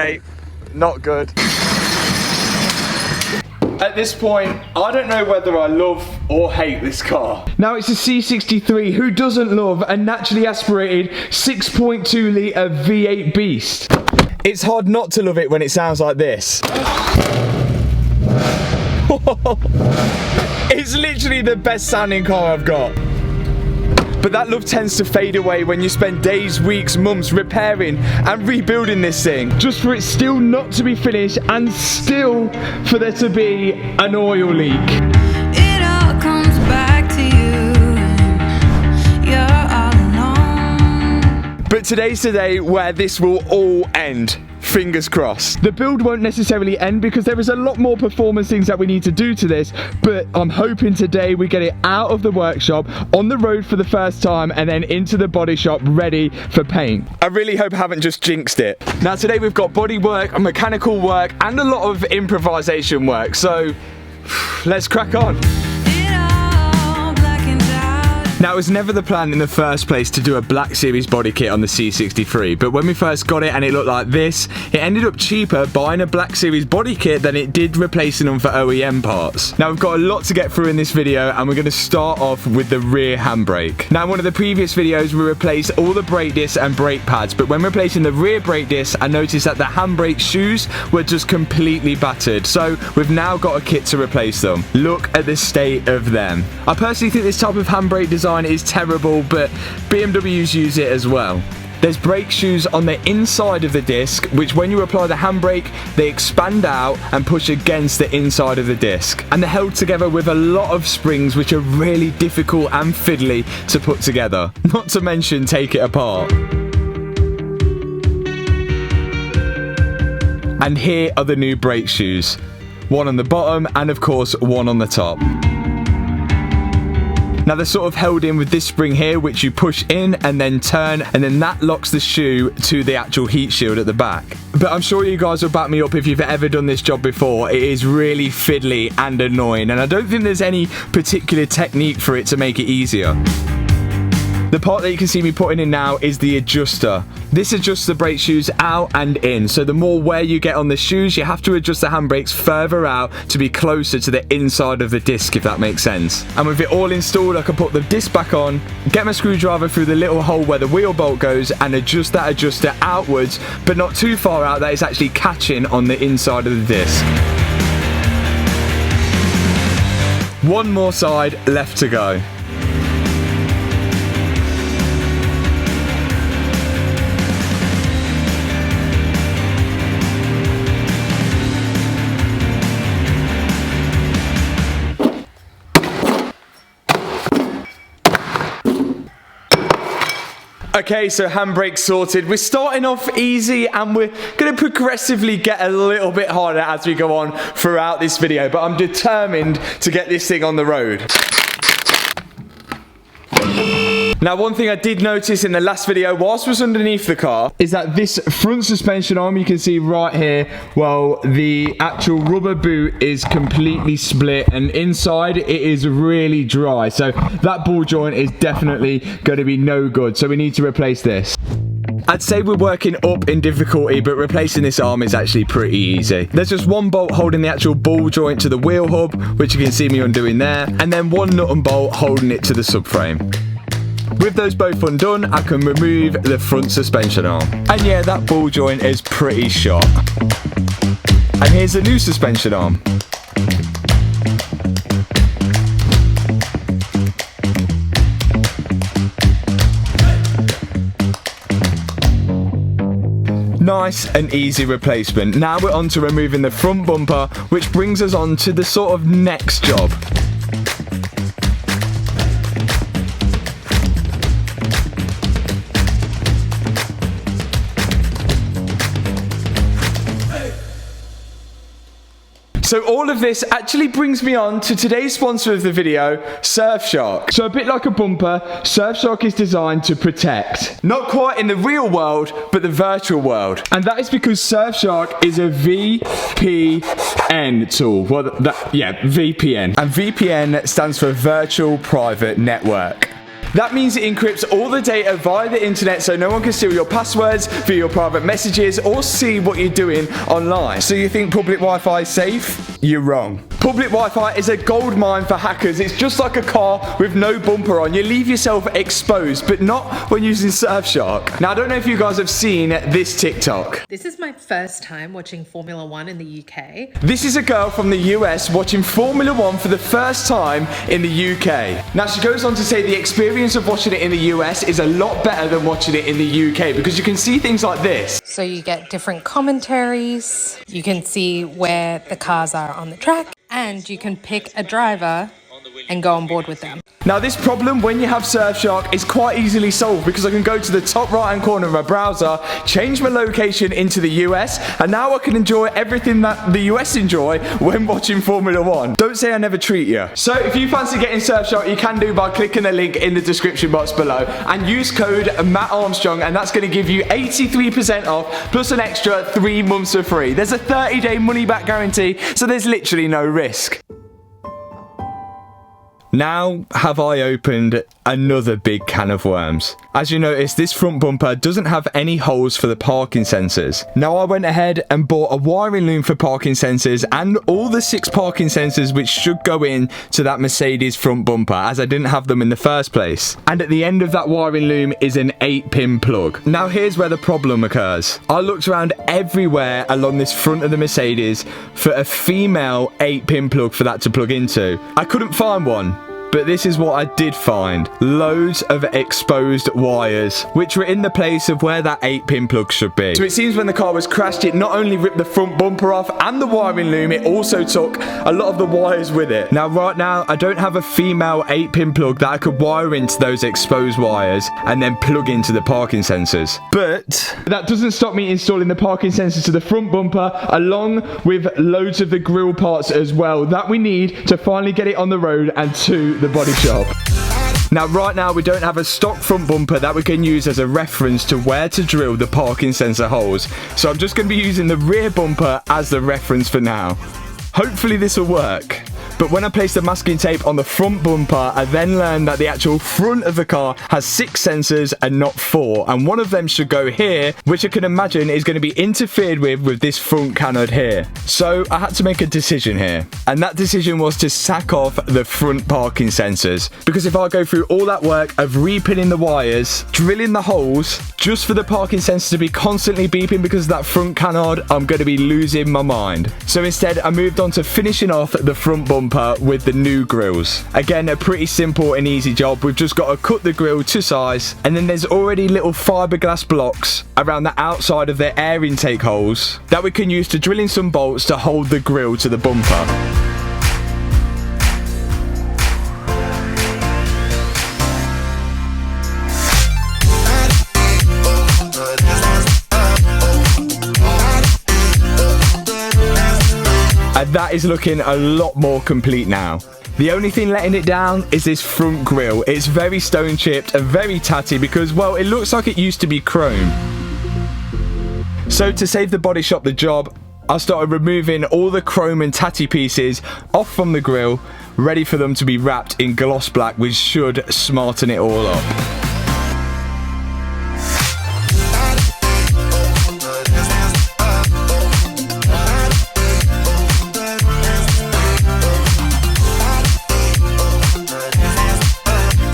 mate. Not good. At this point, I don't know whether I love or hate this car. Now it's a C63. Who doesn't love a naturally aspirated 6.2 litre V8 beast? It's hard not to love it when it sounds like this. It's literally the best sounding car I've got. But that love tends to fade away when you spend days, weeks, months repairing and rebuilding this thing, just for it still not to be finished and still for there to be an oil leak. It all comes back to you. You're all alone. But today's the day where this will all end. Fingers crossed. The build won't necessarily end because there is a lot more performance things that we need to do to this, but I'm hoping today we get it out of the workshop, on the road for the first time, and then into the body shop ready for paint. I really hope I haven't just jinxed it. Now today we've got body work, mechanical work, and a lot of improvisation work, so let's crack on. Now, it was never the plan in the first place to do a Black Series body kit on the C63, but when we first got it and it looked like this, it ended up cheaper buying a Black Series body kit than it did replacing them for OEM parts. Now, we've got a lot to get through in this video, and we're going to start off with the rear handbrake. Now, in one of the previous videos, we replaced all the brake discs and brake pads, but when replacing the rear brake discs, I noticed that the handbrake shoes were just completely battered, so we've now got a kit to replace them. Look at the state of them. I personally think this type of handbrake design is terrible, but BMWs use it as well. There's brake shoes on the inside of the disc, which when you apply the handbrake, they expand out and push against the inside of the disc. And they're held together with a lot of springs, which are really difficult and fiddly to put together. Not to mention take it apart. And here are the new brake shoes. One on the bottom and of course one on the top. Now they're sort of held in with this spring here, which you push in and then turn, and then that locks the shoe to the actual heat shield at the back. But I'm sure you guys will back me up if you've ever done this job before. It is really fiddly and annoying, and I don't think there's any particular technique for it to make it easier. The part that you can see me putting in now is the adjuster. This adjusts the brake shoes out and in, so the more wear you get on the shoes, you have to adjust the handbrakes further out to be closer to the inside of the disc, if that makes sense. And with it all installed, I can put the disc back on, get my screwdriver through the little hole where the wheel bolt goes, and adjust that adjuster outwards, but not too far out that it's actually catching on the inside of the disc. One more side left to go. Okay, so handbrake sorted. We're starting off easy and we're going to progressively get a little bit harder as we go on throughout this video, but I'm determined to get this thing on the road. Now, one thing I did notice in the last video whilst I was underneath the car is that this front suspension arm, you can see right here, well, the actual rubber boot is completely split and inside it is really dry. So that ball joint is definitely going to be no good. So we need to replace this. I'd say we're working up in difficulty, but replacing this arm is actually pretty easy. There's just one bolt holding the actual ball joint to the wheel hub, which you can see me undoing there, and then one nut and bolt holding it to the subframe. With those both undone, I can remove the front suspension arm. And yeah, that ball joint is pretty shot. And here's the new suspension arm. Nice and easy replacement. Now we're on to removing the front bumper, which brings us on to the sort of next job. So all of this actually brings me on to today's sponsor of the video, Surfshark. So a bit like a bumper, Surfshark is designed to protect. Not quite in the real world, but the virtual world. And that is because Surfshark is a VPN tool. Well, VPN. And VPN stands for Virtual Private Network. That means it encrypts all the data via the internet so no one can steal your passwords, view your private messages, or see what you're doing online. So you think public Wi-Fi is safe? You're wrong. Public Wi-Fi is a gold mine for hackers. It's just like a car with no bumper on. You leave yourself exposed, but not when using Surfshark. Now, I don't know if you guys have seen this TikTok. This is my first time watching Formula One in the UK. This is a girl from the US watching Formula One for the first time in the UK. Now, she goes on to say the experience of watching it in the US is a lot better than watching it in the UK because you can see things like this. So you get different commentaries, you can see where the cars are on the track, and you can pick a driver and go on board with them. Now, this problem when you have Surfshark is quite easily solved because I can go to the top right hand corner of my browser, change my location into the US, and now I can enjoy everything that the US enjoy when watching Formula One. Don't say I never treat you. So if you fancy getting Surfshark, you can do by clicking the link in the description box below and use code Matt Armstrong, and that's going to give you 83% off plus an extra 3 months for free. There's a 30-day money back guarantee, so there's literally no risk. Now have I opened another big can of worms. As you notice, this front bumper doesn't have any holes for the parking sensors. Now I went ahead and bought a wiring loom for parking sensors and all the 6 parking sensors which should go in to that Mercedes front bumper, as I didn't have them in the first place. And at the end of that wiring loom is an 8-pin plug. Now here's where the problem occurs. I looked around everywhere along this front of the Mercedes for a female 8-pin plug for that to plug into. I couldn't find one. But this is what I did find. Loads of exposed wires, which were in the place of where that 8-pin plug should be. So it seems when the car was crashed, it not only ripped the front bumper off and the wiring loom, it also took a lot of the wires with it. Now, right now, I don't have a female 8-pin plug that I could wire into those exposed wires and then plug into the parking sensors. But that doesn't stop me installing the parking sensors to the front bumper, along with loads of the grille parts as well, that we need to finally get it on the road and to the body shop. Now, right now, we don't have a stock front bumper that we can use as a reference to where to drill the parking sensor holes. So I'm just going to be using the rear bumper as the reference for now. Hopefully this will work. But when I placed the masking tape on the front bumper, I then learned that the actual front of the car has 6 sensors and not 4. And one of them should go here, which I can imagine is going to be interfered with this front canard here. So I had to make a decision here. And that decision was to sack off the front parking sensors. Because if I go through all that work of repinning the wires, drilling the holes, just for the parking sensor to be constantly beeping because of that front canard, I'm going to be losing my mind. So instead, I moved on to finishing off the front bumper with the new grills. Again, a pretty simple and easy job. We've just got to cut the grill to size, and then there's already little fiberglass blocks around the outside of the air intake holes that we can use to drill in some bolts to hold the grill to the bumper. And that is looking a lot more complete now. The only thing letting it down is this front grille. It's very stone chipped and very tatty because, well, it looks like it used to be chrome. So to save the body shop the job, I started removing all the chrome and tatty pieces off from the grille, ready for them to be wrapped in gloss black, which should smarten it all up.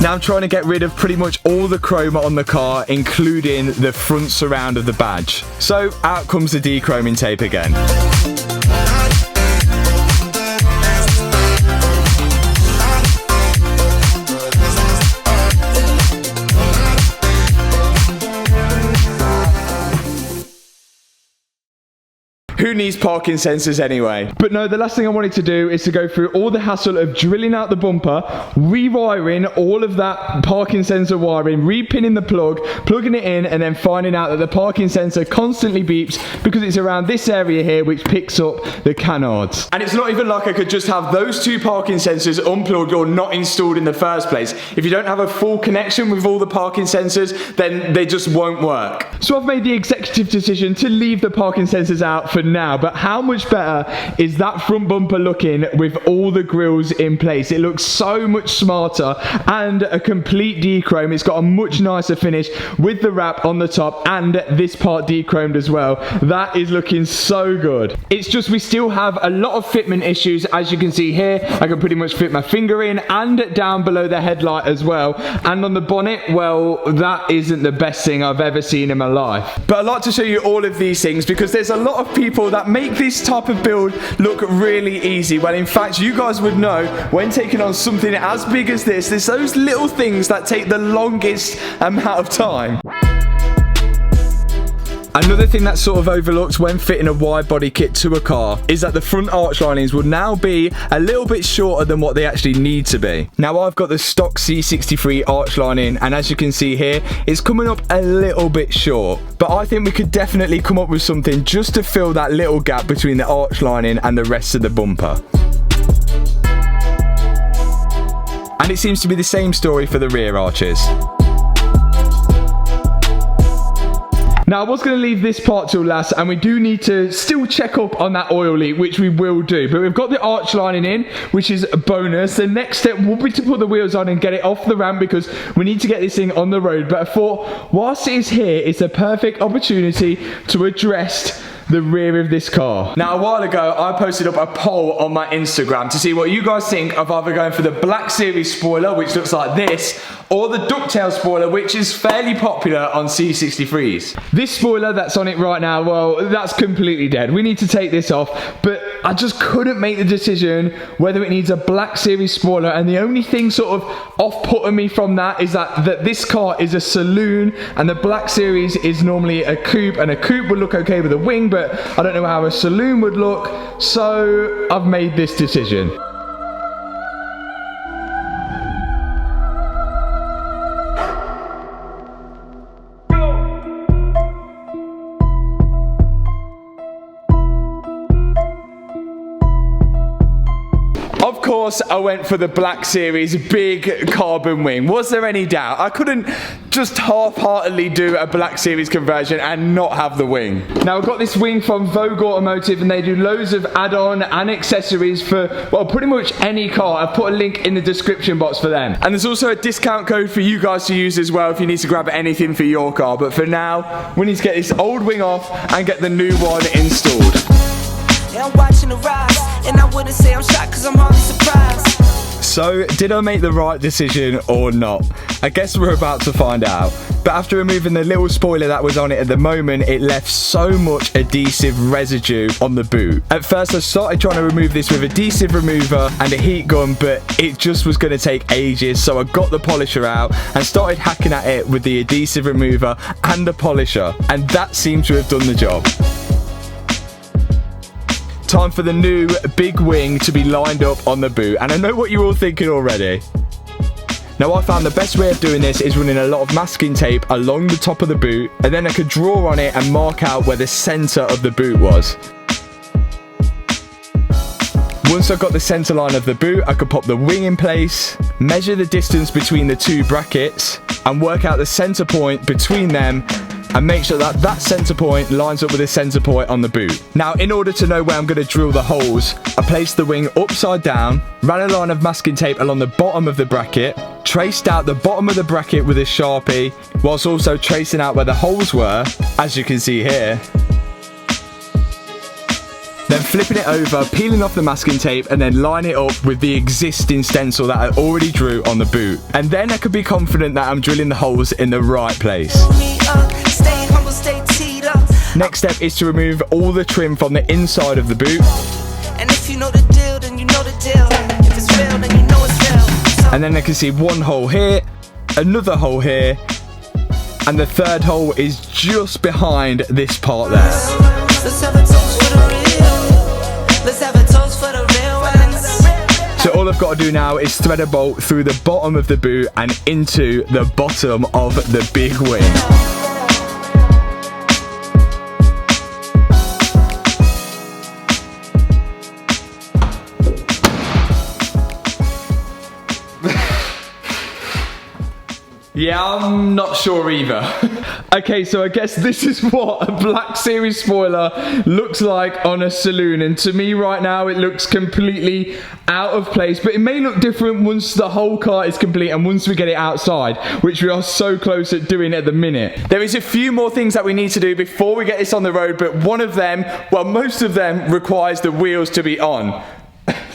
Now I'm trying to get rid of pretty much all the chrome on the car, including the front surround of the badge. So out comes the dechroming tape again. Who needs parking sensors anyway? But no, the last thing I wanted to do is to go through all the hassle of drilling out the bumper, rewiring all of that parking sensor wiring, repinning the plug, plugging it in, and then finding out that the parking sensor constantly beeps because it's around this area here which picks up the canards. And it's not even like I could just have those 2 parking sensors unplugged or not installed in the first place. If you don't have a full connection with all the parking sensors, then they just won't work. So I've made the executive decision to leave the parking sensors out for now, but how much better is that front bumper looking with all the grills in place? It looks so much smarter, and a complete dechrome. It's got a much nicer finish with the wrap on the top and this part dechromed as well. That is looking so good. It's just we still have a lot of fitment issues. As you can see here, I can pretty much fit my finger in and down below the headlight as well. And on the bonnet, well, that isn't the best thing I've ever seen in my life. But I'd like to show you all of these things because there's a lot of people that make this type of build look really easy. Well, in fact, you guys would know when taking on something as big as this, there's those little things that take the longest amount of time. Another thing that's sort of overlooked when fitting a wide body kit to a car is that the front arch linings will now be a little bit shorter than what they actually need to be. Now I've got the stock C63 arch lining, and as you can see here, it's coming up a little bit short. But I think we could definitely come up with something just to fill that little gap between the arch lining and the rest of the bumper. And it seems to be the same story for the rear arches. Now, I was going to leave this part till last, and we do need to still check up on that oil leak, which we will do. But we've got the arch lining in, which is a bonus. The next step will be to put the wheels on and get it off the ramp because we need to get this thing on the road. But I thought, whilst it is here, it's a perfect opportunity to address the rear of this car. Now, a while ago, I posted up a poll on my Instagram to see what you guys think of either going for the Black Series spoiler, which looks like this, or the ducktail spoiler, which is fairly popular on C63s. This spoiler that's on it right now, well, that's completely dead. We need to take this off, but I just couldn't make the decision whether it needs a Black Series spoiler, and the only thing sort of off-putting me from that is that this car is a saloon, and the Black Series is normally a coupe, and a coupe would look okay with a wing, but I don't know how a saloon would look, so I've made this decision. Of course, I went for the Black Series big carbon wing. Was there any doubt? I couldn't just half-heartedly do a Black Series conversion and not have the wing. Now, I've got this wing from VOGUE Automotive, and they do loads of add-on and accessories for, well, pretty much any car. I've put a link in the description box for them. And there's also a discount code for you guys to use as well if you need to grab anything for your car. But for now, we need to get this old wing off and get the new one installed. Yeah, I'm watching the rise, and I wouldn't say I'm shocked because I'm hardly surprised. So, did I make the right decision or not? I guess we're about to find out. But after removing the little spoiler that was on it at the moment, it left so much adhesive residue on the boot. At first, I started trying to remove this with adhesive remover and a heat gun, but it just was going to take ages. So I got the polisher out and started hacking at it with the adhesive remover and the polisher. And that seemed to have done the job. Time for the new big wing to be lined up on the boot, and I know what you're all thinking already. Now, I found the best way of doing this is running a lot of masking tape along the top of the boot, and then I could draw on it and mark out where the center of the boot was. Once I got the center line of the boot, I could pop the wing in place, measure the distance between the two brackets, and work out the center point between them, and make sure that that center point lines up with the center point on the boot. Now, in order to know where I'm going to drill the holes, I placed the wing upside down, ran a line of masking tape along the bottom of the bracket, traced out the bottom of the bracket with a Sharpie, whilst also tracing out where the holes were, as you can see here. Then flipping it over, peeling off the masking tape, and then line it up with the existing stencil that I already drew on the boot. And then I could be confident that I'm drilling the holes in the right place. Next step is to remove all the trim from the inside of the boot. And if you know the deal, then you know the deal. If it's real, then you know it's real. And then I can see one hole here, another hole here, and the third hole is just behind this part there. Let's have a toast for the real. Let's have a toast for the real ones. So all I've got to do now is thread a bolt through the bottom of the boot and into the bottom of the big wing. Yeah, Yeah, I'm not sure either. Okay, so I guess this is what a Black Series spoiler looks like on a saloon, and to me right now it looks completely out of place, but it may look different once the whole car is complete and once we get it outside, which we are so close at doing at the minute. There is a few more things that we need to do before we get this on the road, but one of them, well, most of them requires the wheels to be on.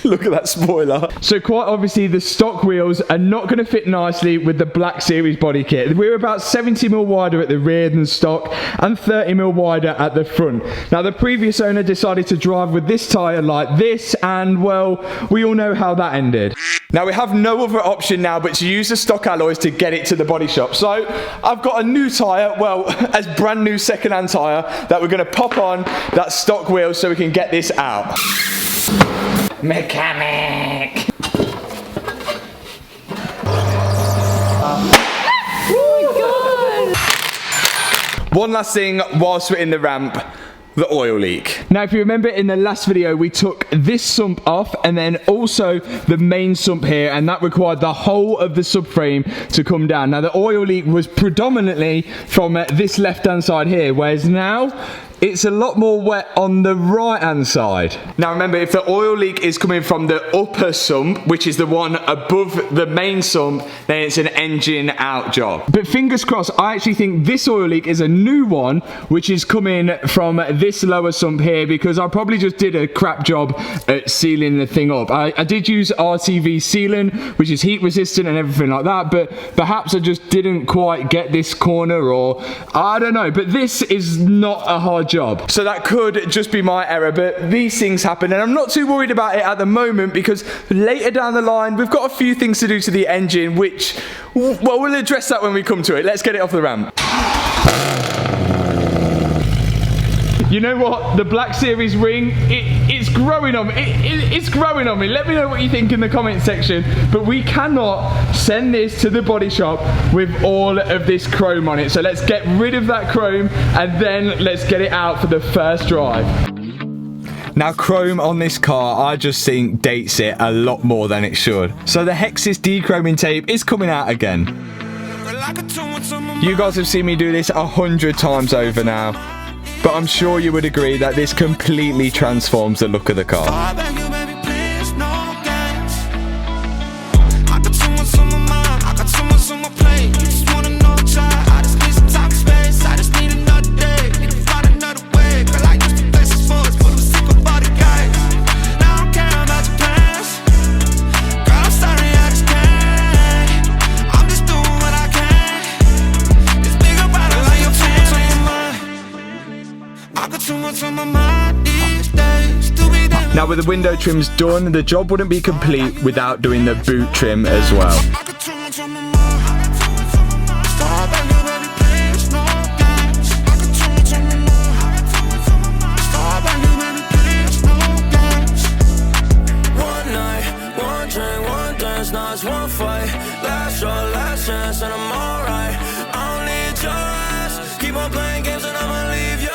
Look at that spoiler. So quite obviously the stock wheels are not going to fit nicely with the Black Series body kit. We're about 70mm wider at the rear than stock and 30mm wider at the front. Now the previous owner decided to drive with this tyre like this, and well, we all know how that ended. Now we have no other option now but to use the stock alloys to get it to the body shop. So I've got a new tyre, well, as brand new second-hand tyre, that we're going to pop on that stock wheel so we can get this out. Mechanic. One last thing whilst we're in the ramp, the oil leak. Now if you remember in the last video we took this sump off and then also the main sump here, and that required the whole of the subframe to come down. Now the oil leak was predominantly from this left hand side here, whereas now it's a lot more wet on the right hand side. Now remember, if the oil leak is coming from the upper sump, which is the one above the main sump, then it's an engine out job. But fingers crossed, I actually think this oil leak is a new one, which is coming from this lower sump here, because I probably just did a crap job at sealing the thing up. I did use RTV sealant, which is heat resistant and everything like that, but perhaps I just didn't quite get this corner, or I don't know, but this is not a hard job. So that could just be my error, but these things happen and I'm not too worried about it at the moment, because later down the line we've got a few things to do to the engine, which, well, we'll address that when we come to it. Let's get it off the ramp. You know what? The Black Series ring, it's growing on me. It's growing on me. Let me know what you think in the comment section. But we cannot send this to the body shop with all of this chrome on it. So let's get rid of that chrome and then let's get it out for the first drive. Now chrome on this car, I just think dates it a lot more than it should. So the Hexis dechroming tape is coming out again. You guys have seen me do this 100 times over now, but I'm sure you would agree that this completely transforms the look of the car. Now with the window trims done, the job wouldn't be complete without doing the boot trim as well. One night, one drink, one dance, now it's one fight. Last shot, last chance, and I'm alright. I don't need your ass. Keep on playing games and I'ma leave your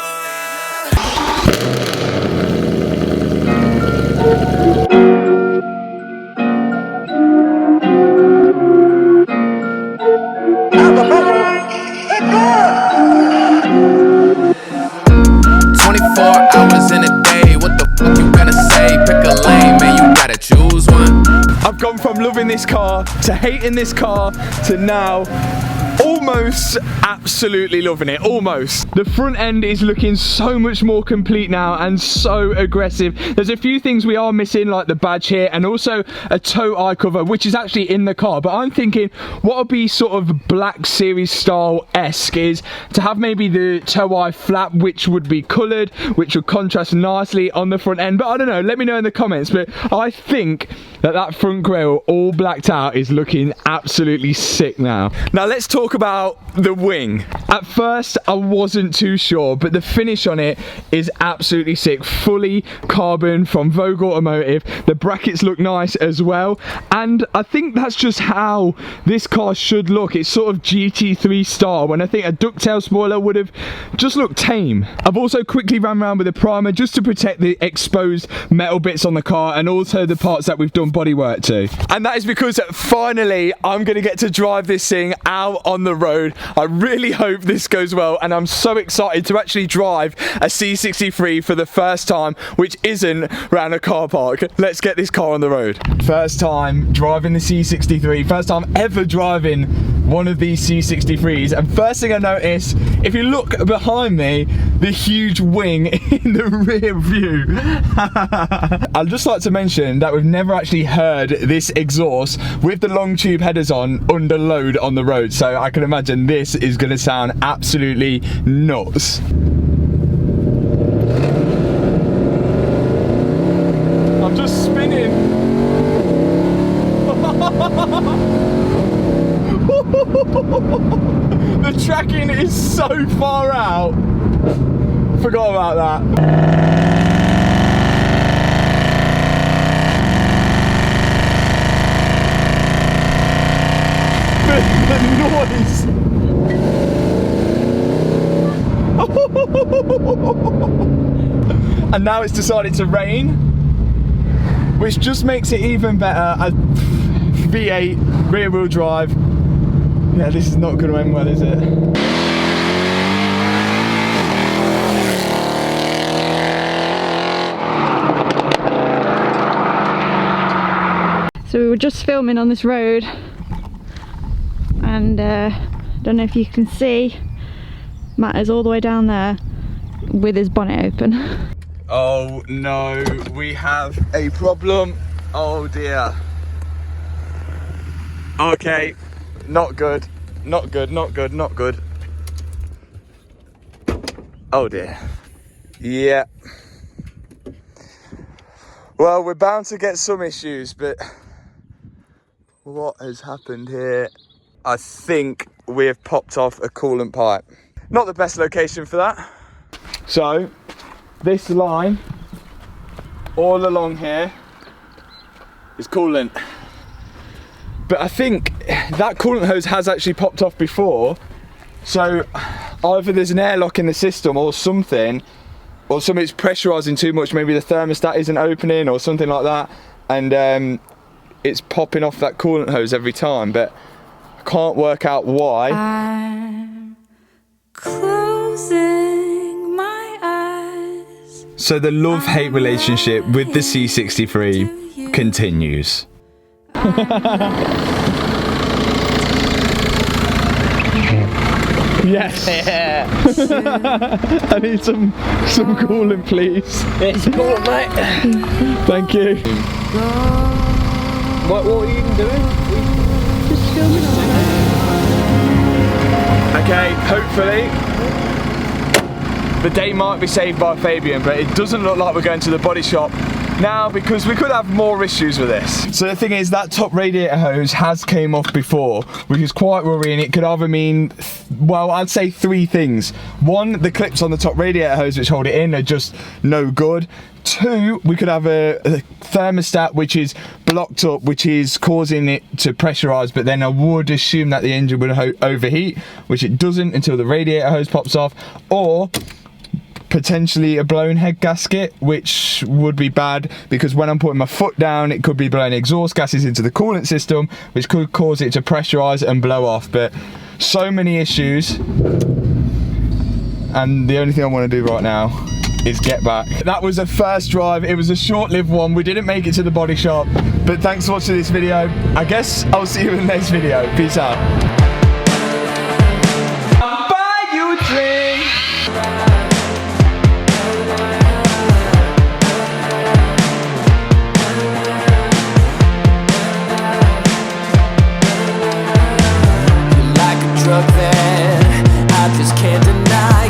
I've gone from loving this car to hating this car to now almost absolutely loving it. Almost. The front end is looking so much more complete now and so aggressive. There's a few things we are missing, like the badge here and also a tow eye cover, which is actually in the car, but I'm thinking what would be sort of Black Series style-esque is to have maybe the tow eye flap, which would be coloured, which would contrast nicely on the front end. But I don't know, let me know in the comments. But I think that front grille all blacked out is looking absolutely sick now. Now let's talk about the wing. At first I wasn't too sure, but the finish on it is absolutely sick. Fully carbon from VOGUE Automotive. The brackets look nice as well, and I think that's just how this car should look. It's sort of GT3 style, when I think a ducktail spoiler would have just looked tame. I've also quickly ran around with a primer just to protect the exposed metal bits on the car and also the parts that we've done bodywork to. And that is because finally I'm going to get to drive this thing out on the road. I really hope this goes well, and I'm so excited to actually drive a C63 for the first time, which isn't around a car park. Let's get this car on the road. First time driving the C63, first time ever driving one of these C63s, and first thing I notice, if you look behind me, the huge wing in the rear view. I'd just like to mention that we've never actually heard this exhaust with the long tube headers on under load on the road, so I can imagine this is going to sound absolutely nuts. I'm just spinning. The tracking is so far out. Forgot about that. The noise. And now it's decided to rain, which just makes it even better. A V8 rear wheel drive. Yeah, this is not going to end well, is it? So we were just filming on this road, and I don't know if you can see, Matt is all the way down there with his bonnet open. Oh no, we have a problem. Oh dear. Okay, not good, not good, not good, not good. Oh dear. Yeah. Well, we're bound to get some issues, but what has happened here? I think we have popped off a coolant pipe. Not the best location for that. So, this line all along here is coolant. But I think that coolant hose has actually popped off before. So either there's an airlock in the system or something's pressurizing too much. Maybe the thermostat isn't opening or something like that. And it's popping off that coolant hose every time. But I can't work out why. I'm closing my eyes. So the love-hate relationship with the C63 continues. Yes. Yeah. I need some coolant, please. There's your coolant, mate. Thank you. What are you even doing? Just filming on it. Okay, hopefully the day might be saved by Fabian, but it doesn't look like we're going to the body shop now because we could have more issues with this. So the thing is, that top radiator hose has came off before, which is quite worrying. It could either mean, well, I'd say three things. One, the clips on the top radiator hose which hold it in are just no good. Two, we could have a thermostat which is blocked up, which is causing it to pressurize, but then I would assume that the engine would overheat, which it doesn't until the radiator hose pops off. Or potentially a blown head gasket, which would be bad because when I'm putting my foot down, it could be blowing exhaust gases into the coolant system, which could cause it to pressurize and blow off. But so many issues, and the only thing I want to do right now is get back. That was a first drive. It was a short-lived one. We didn't make it to the body shop, but thanks for watching this video. I guess I'll see you in the next video. Peace out.